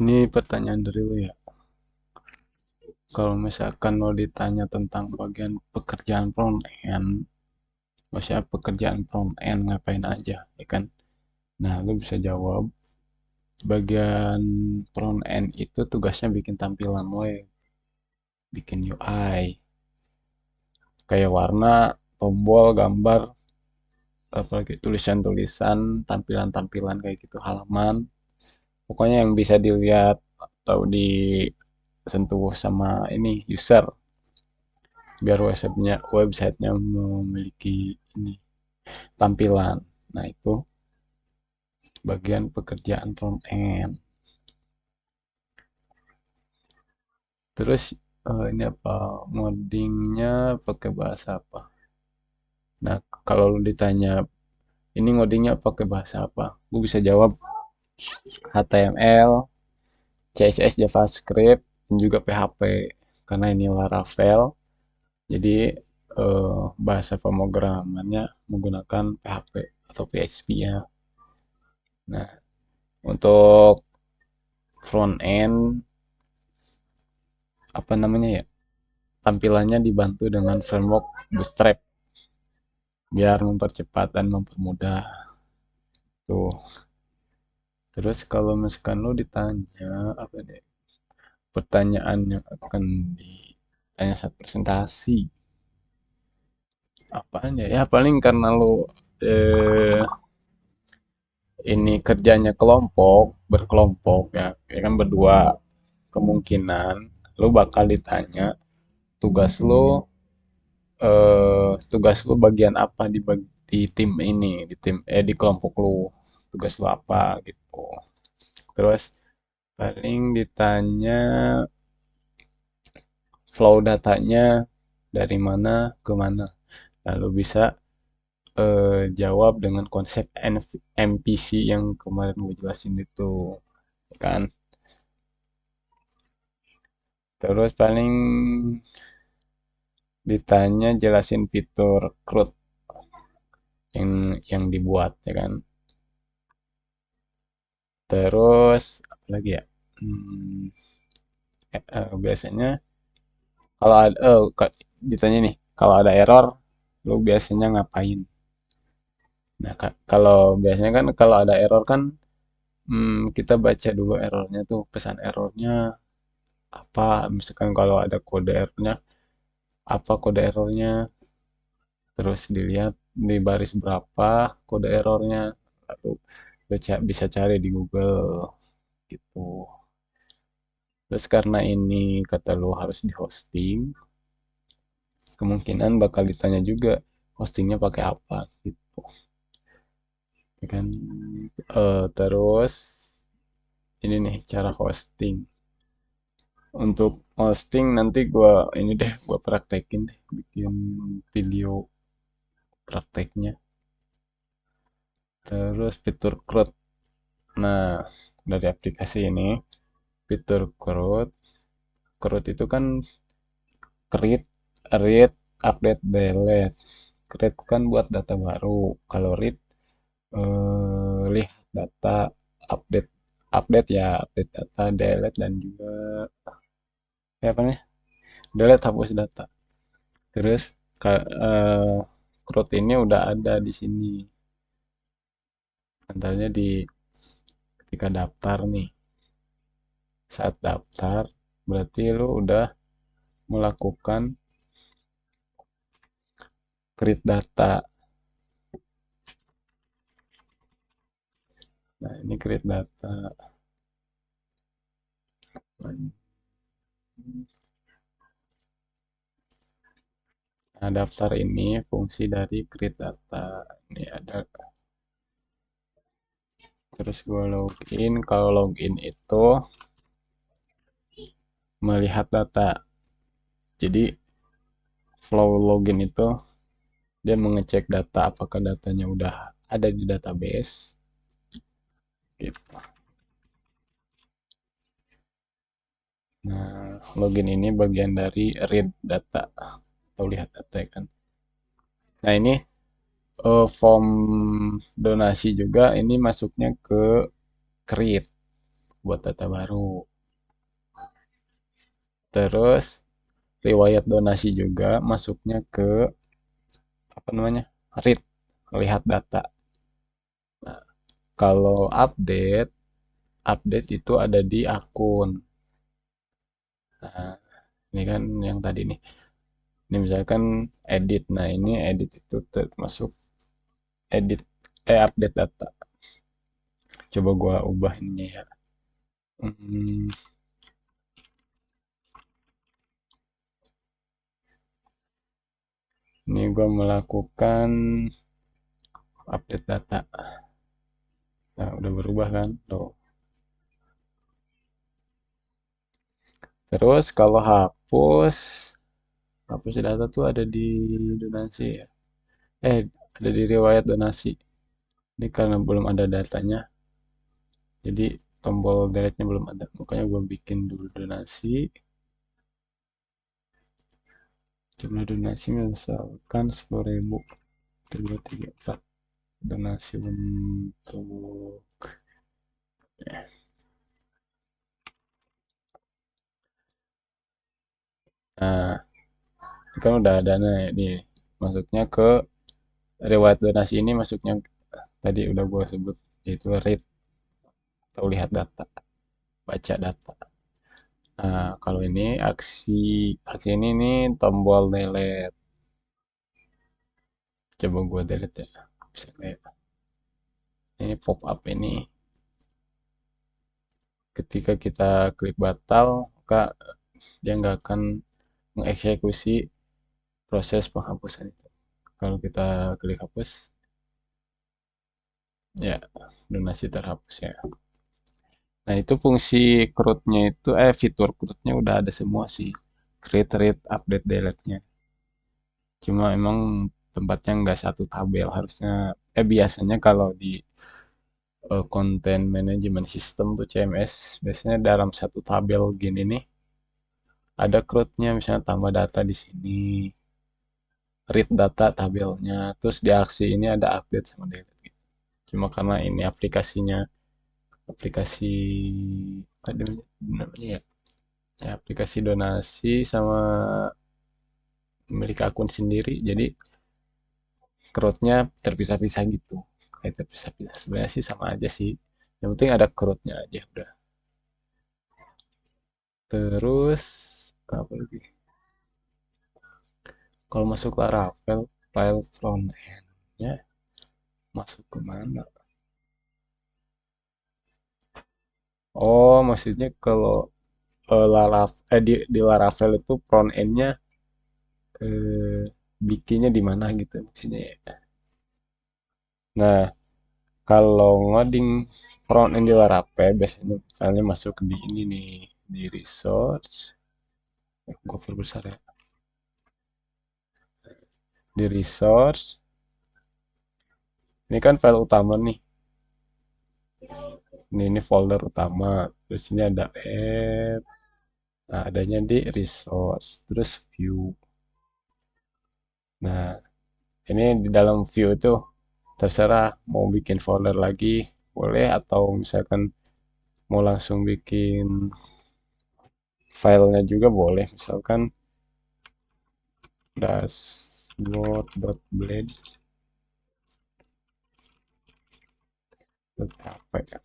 Ini pertanyaan dari lu ya. Kalau misalkan lo ditanya tentang bagian pekerjaan front end, maksudnya pekerjaan front end ngapain aja, ya kan? Nah, lu bisa jawab bagian front end itu tugasnya bikin tampilan web, bikin UI, kayak warna, tombol, gambar, apalagi tulisan-tulisan, tampilan-tampilan kayak gitu, halaman. Pokoknya yang bisa dilihat atau disentuh sama ini user biar websitenya memiliki ini tampilan. Nah, itu bagian pekerjaan front end. Terus ini apa ngodingnya pakai bahasa apa? Nah, kalau lu ditanya ini ngodingnya pakai bahasa apa? Gue bisa jawab HTML, CSS, JavaScript, dan juga PHP karena ini Laravel. Jadi bahasa pemrogramannya menggunakan PHP atau PHP ya. Nah, untuk front end apa namanya ya? Tampilannya dibantu dengan framework Bootstrap biar mempercepat dan mempermudah tuh. Terus kalau misalkan lo ditanya apa deh pertanyaan yang akan ditanya saat presentasi apaan ya? Ya paling karena lo eh, ini kerjanya berkelompok ya kan berdua kemungkinan lo bakal ditanya tugas lo tugas lu bagian apa di tim ini di kelompok lu tugas lu apa gitu terus paling ditanya flow datanya dari mana ke mana lalu bisa jawab dengan konsep MPC yang kemarin gue jelasin itu kan terus paling ditanya jelasin fitur CRUD yang dibuat ya kan terus apa lagi ya Hmm, biasanya kalau ada ditanya nih kalau ada error lu biasanya ngapain nah kalau biasanya kan kalau ada error kan kita baca dulu errornya tuh pesan errornya apa misalkan kalau ada kode errornya apa kode errornya terus dilihat di baris berapa kode errornya lalu bisa cari di Google gitu terus karena ini kata lu harus di hosting kemungkinan bakal ditanya juga hostingnya pakai apa gitu ya kan terus ini nih cara hosting untuk hosting nanti gua ini deh gua praktekin deh bikin video prakteknya terus fitur CRUD nah dari aplikasi ini fitur CRUD itu kan create read update delete create kan buat data baru kalau read lihat data update update data delete dan juga apa nih delete hapus data terus CRUD ini udah ada di sini antaranya di ketika daftar nih saat daftar berarti lu udah melakukan create data nah ini create data nah daftar ini fungsi dari create data ini ada terus gue login kalau login itu melihat data jadi flow login itu dia mengecek data apakah datanya udah ada di database gitu nah login ini bagian dari read data atau lihat data ya kan nah ini form donasi juga ini masuknya ke create buat data baru. Terus riwayat donasi juga masuknya ke apa namanya, read, lihat data. Nah, kalau update, update itu ada di akun. Nah, ini kan yang tadi nih. Ini misalkan edit. Nah, ini edit itu termasuk edit update data. Coba gua ubah ini ya. Hmm, ini gua melakukan update data. Nah, udah berubah kan? Tuh. Terus kalau hapus data tuh ada di donasi ya. Ada di riwayat donasi. Ini karena belum ada datanya, jadi tombol delete-nya belum ada. Makanya gue bikin dulu donasi. Jumlah donasi misalkan 10.000. 2, 3, 4. Donasi untuk... Nah, ini kan udah ada nih. Nih, masuknya ke riwayat donasi ini masuknya tadi udah gue sebut, yaitu read atau lihat data, baca data. Nah, kalau ini aksi ini nih tombol delete. Coba gue delete ya. Bisa kayak ini pop up ini. Ketika kita klik batal, maka dia nggak akan mengeksekusi proses penghapusan itu. Kalau kita klik hapus, ya donasi terhapus ya. Nah, itu fungsi CRUD-nya itu, fitur CRUD-nya udah ada semua sih. Create, read, update, delete-nya. Cuma emang tempatnya nggak satu tabel. Harusnya, biasanya kalau di content management system tuh CMS, biasanya dalam satu tabel gini nih, ada CRUD-nya, misalnya tambah data di sini, read data tabelnya, terus di aksi ini ada update sama delete gitu. Cuma karena ini aplikasi apa namanya ya, ya aplikasi donasi sama memiliki akun sendiri, jadi crowdnya terpisah-pisah gitu, kayak terpisah-pisah. Sebenarnya sih sama aja sih, yang penting ada crowdnya aja udah. Terus apa lagi, kalau masuk Laravel file front endnya masuk ke mana? Oh, maksudnya kalau di Laravel itu front endnya, eh, bikinnya di mana gitu maksudnya ya. Nah, kalau ngoding front end di Laravel biasanya misalnya masuk di ini nih, di resource. Gue perbesar ya. Di resource. Ini kan file utama nih. Ini folder utama. Terus ini ada app. Nah, adanya di resource. Terus view. Nah, ini di dalam view itu terserah mau bikin folder lagi boleh, atau misalkan mau langsung bikin filenya juga boleh, misalkan dashboard.blade apa ya,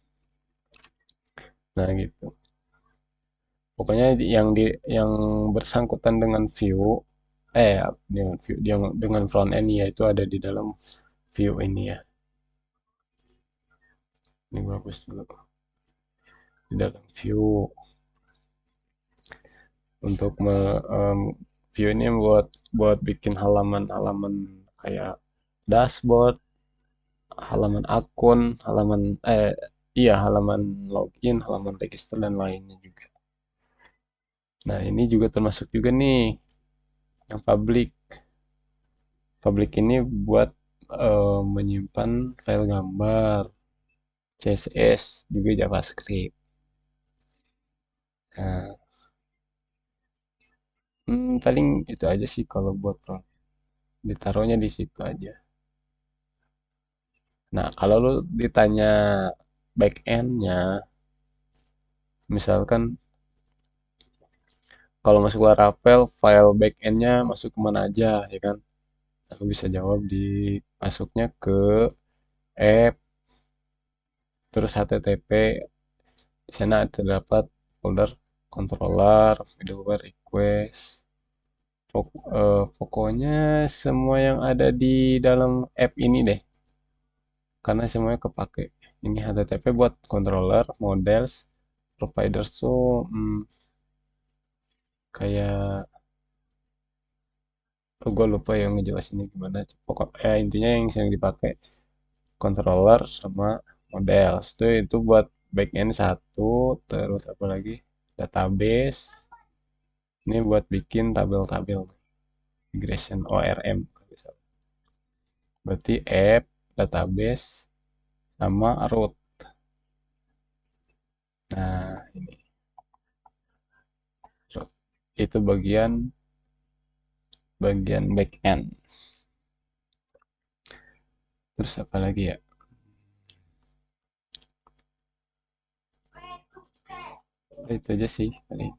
nah gitu. Pokoknya yang bersangkutan dengan view, dengan view dengan front end ya, itu ada di dalam view ini ya. Ini bagus dulu di dalam view. Untuk view ini buat buat bikin halaman-halaman kayak dashboard, halaman akun, iya, halaman login, halaman register dan lainnya juga. Nah, ini juga termasuk juga nih yang public. Public ini buat menyimpan file gambar, CSS, juga JavaScript. Nah, paling itu aja sih kalau buat front. Ditaruhnya di situ aja. Nah, kalau lu ditanya back end-nya, Misalkan kalau masuk Laravel, file backendnya masuk kemana aja, ya kan? Aku bisa jawab di masuknya ke app, terus HTTP. Di sana terdapat folder controller, middleware request. Pokoknya semua yang ada di dalam app ini deh, karena semuanya kepake. Ini HTTP buat controller, models, providers tuh kayak gue lupa yang ngejelasinnya gimana. Pokok intinya yang sering dipakai controller sama models itu buat backend satu, terus apa lagi, database ini buat bikin tabel-tabel, integration ORM kalau bisa. Berarti app, database sama root. Nah ini root itu bagian backend. Terus apa lagi ya, itu aja sih paling.